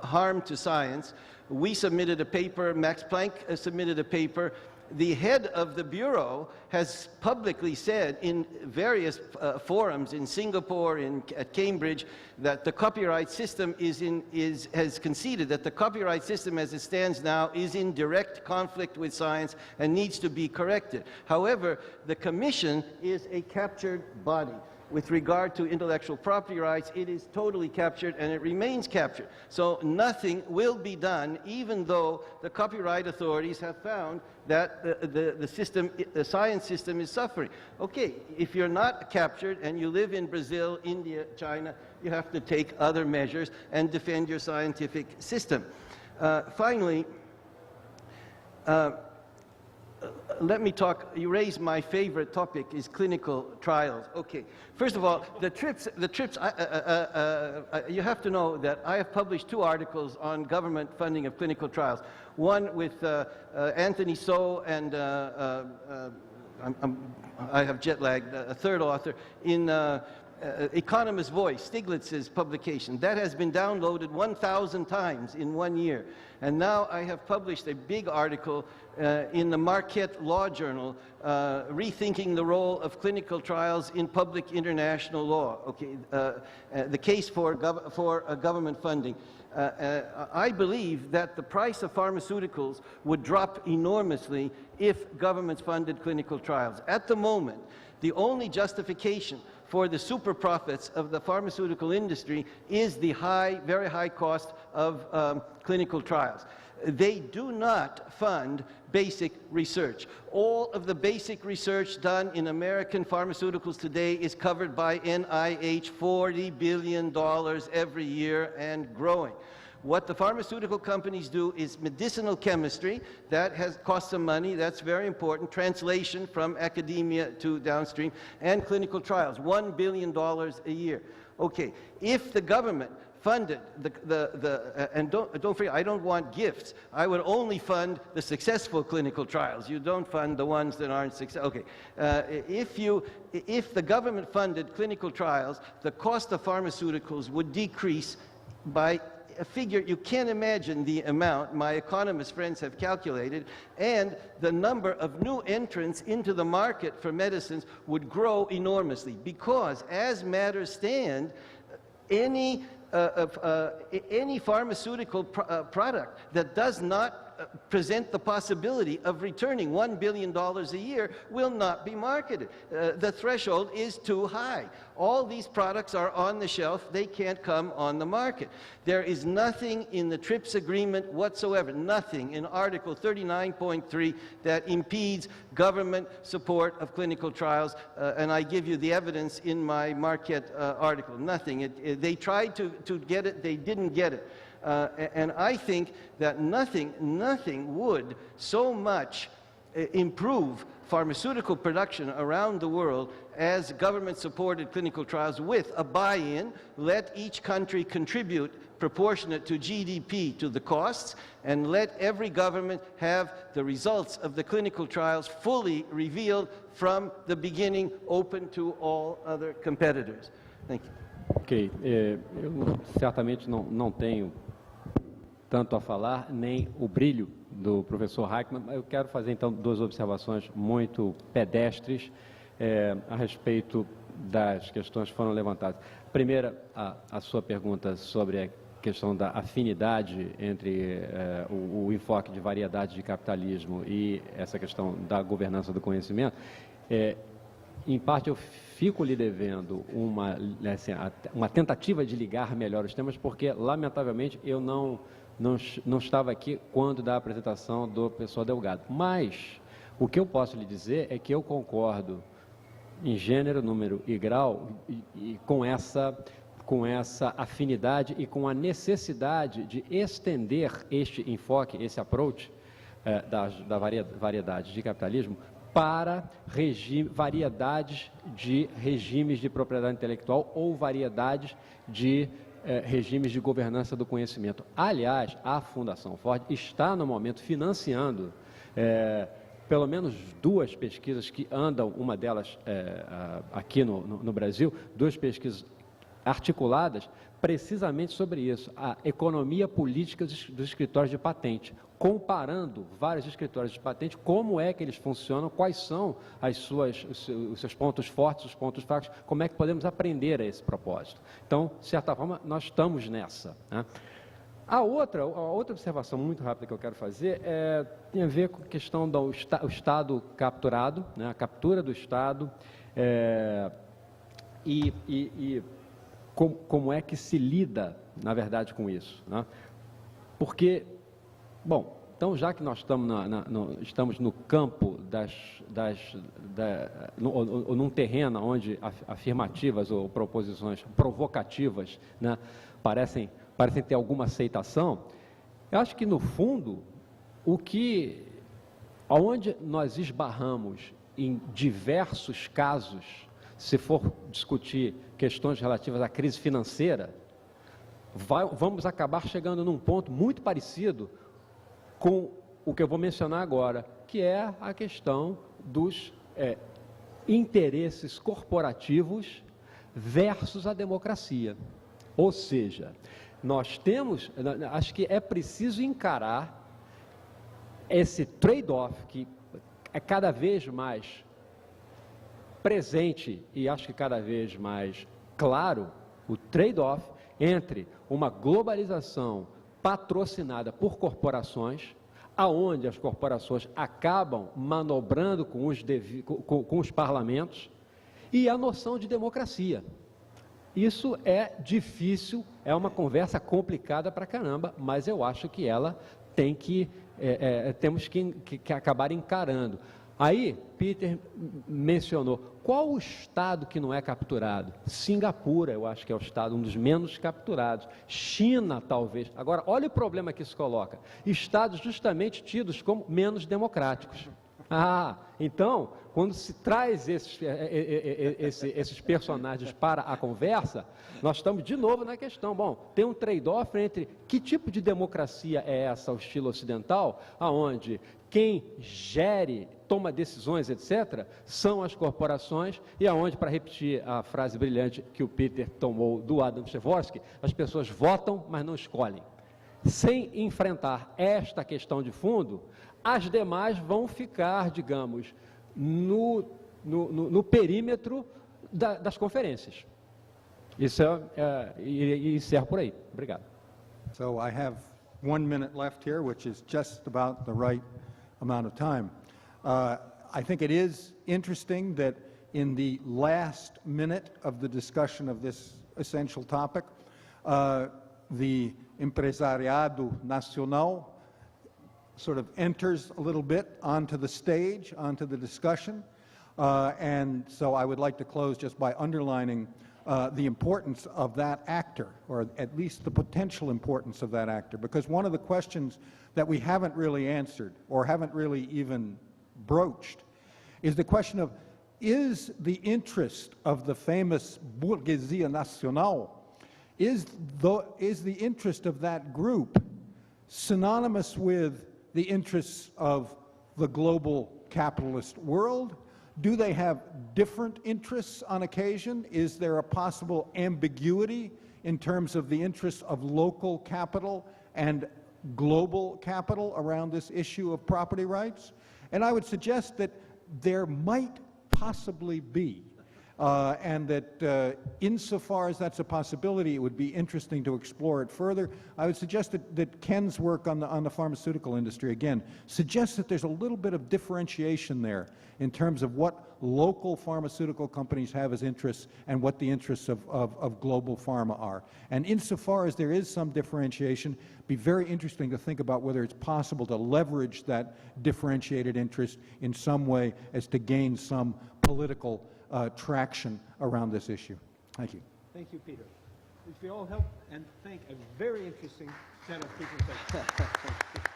harm to science. We submitted a paper, Max Planck submitted a paper. The head of the Bureau has publicly said in various forums in Singapore, at Cambridge, that the copyright system has conceded that the copyright system as it stands now is in direct conflict with science and needs to be corrected. However, the Commission is a captured body. With regard to intellectual property rights, it is totally captured and it remains captured. So nothing will be done, even though the copyright authorities have found that the science system is suffering. Okay, if you're not captured and you live in Brazil, India, China, you have to take other measures and defend your scientific system. Finally, let me talk, you raised my favorite topic is clinical trials. Okay, first of all, the TRIPS, you have to know that I have published 2 articles on government funding of clinical trials. One with Anthony So and I have jet lagged, a third author, in Economist Voice, Stiglitz's publication. That has been downloaded 1,000 times in 1 year. And now I have published a big article in the Marquette Law Journal, rethinking the role of clinical trials in public international law. Okay, the case for government funding. I believe that the price of pharmaceuticals would drop enormously if governments funded clinical trials. At the moment, the only justification for the super profits of the pharmaceutical industry is the very high cost of clinical trials. They do not fund basic research. All of the basic research done in American pharmaceuticals today is covered by NIH, $40 billion every year and growing. What the pharmaceutical companies do is medicinal chemistry. That costs some money. That's very important. Translation from academia to downstream. And clinical trials, $1 billion a year. Okay, if the government funded and don't forget, I don't want gifts. I would only fund the successful clinical trials. You don't fund the ones that aren't successful. Okay, if the government funded clinical trials, the cost of pharmaceuticals would decrease by a figure you can't imagine the amount my economist friends have calculated, and the number of new entrants into the market for medicines would grow enormously, because as matters stand, any pharmaceutical product that does not present the possibility of returning $1 billion a year will not be marketed. The threshold is too high. All these products are on the shelf. They can't come on the market. There is nothing in the TRIPS agreement whatsoever, nothing in Article 39.3 that impedes government support of clinical trials, and I give you the evidence in my Marquette article. Nothing. They tried to get it. They didn't get it. And I think that nothing would so much improve pharmaceutical production around the world as government-supported clinical trials with a buy-in. Let each country contribute proportionate to GDP to the costs, and let every government have the results of the clinical trials fully revealed from the beginning, open to all other competitors. Thank you.
Ok, eu certamente não tenho tanto a falar, nem o brilho do professor Heichmann. Eu quero fazer, então, 2 observações muito pedestres a respeito das questões que foram levantadas. Primeira, a sua pergunta sobre a questão da afinidade entre o enfoque de variedade de capitalismo e essa questão da governança do conhecimento. Em parte, eu fico lhe devendo uma tentativa de ligar melhor os temas, porque, lamentavelmente, eu não estava aqui quando da apresentação do professor Delgado. Mas o que eu posso lhe dizer é que eu concordo em gênero, número e grau e com essa afinidade e com a necessidade de estender este enfoque, esse approach da variedade de capitalismo para variedades de regimes de propriedade intelectual ou variedades de regimes de governança do conhecimento. Aliás, a Fundação Ford está, no momento, financiando pelo menos 2 pesquisas que andam, uma delas aqui no Brasil, 2 pesquisas articuladas precisamente sobre isso, a economia política dos escritórios de patente, comparando vários escritórios de patente, como é que eles funcionam, quais são os seus pontos fortes, os pontos fracos, como é que podemos aprender a esse propósito. Então, de certa forma, nós estamos nessa, né? A outra observação muito rápida que eu quero fazer tem a ver com a questão do Estado capturado, né, a captura do Estado, e como é que se lida, na verdade, com isso, né? Porque, bom, então já que nós estamos no campo num terreno onde afirmativas ou proposições provocativas, né, parecem ter alguma aceitação, eu acho que, no fundo, aonde nós esbarramos em diversos casos, se for discutir questões relativas à crise financeira, vamos acabar chegando num ponto muito parecido com o que eu vou mencionar agora, que é a questão dos interesses corporativos versus a democracia. Ou seja, acho que é preciso encarar esse trade-off que é cada vez mais presente e acho que cada vez mais claro, o trade-off entre uma globalização patrocinada por corporações, aonde as corporações acabam manobrando com os parlamentos, e a noção de democracia. Isso é difícil, é uma conversa complicada pra caramba, mas eu acho que ela temos que acabar encarando. Aí, Peter mencionou, qual o estado que não é capturado? Singapura, eu acho que é o estado, um dos menos capturados. China, talvez. Agora, olha o problema que isso coloca. Estados justamente tidos como menos democráticos. Então, quando se traz esses personagens para a conversa, nós estamos de novo na questão. Bom, tem um trade-off entre que tipo de democracia é essa, ao estilo ocidental, aonde quem toma decisões, etc., são as corporações, e aonde, para repetir a frase brilhante que o Peter tomou do Adam Przeworski, as pessoas votam, mas não escolhem. Sem enfrentar esta questão de fundo, as demais vão ficar, digamos, no perímetro das conferências. Isso e encerro por aí. Obrigado.
So I have 1 minute left here, which is just about the right amount of time. I think it is interesting that in the last minute of the discussion of this essential topic, the empresariado nacional sort of enters a little bit onto the stage, onto the discussion. And so I would like to close just by underlining the importance of that actor, or at least the potential importance of that actor, because one of the questions that we haven't really answered, or haven't really even broached, is the question of, is the interest of the famous Burguesia Nacional, is the interest of that group synonymous with the interests of the global capitalist world? Do they have different interests on occasion? Is there a possible ambiguity in terms of the interests of local capital and global capital around this issue of property rights? And I would suggest that there might possibly be, and that insofar as that's a possibility, it would be interesting to explore it further. I would suggest that Ken's work on the pharmaceutical industry, again, suggests that there's a little bit of differentiation there in terms of what local pharmaceutical companies have as interests and what the interests of global pharma are. And insofar as there is some differentiation, it'd be very interesting to think about whether it's possible to leverage that differentiated interest in some way as to gain some political traction around this issue. Thank you.
Thank you, Peter. If you all help and thank a very interesting set of presentations.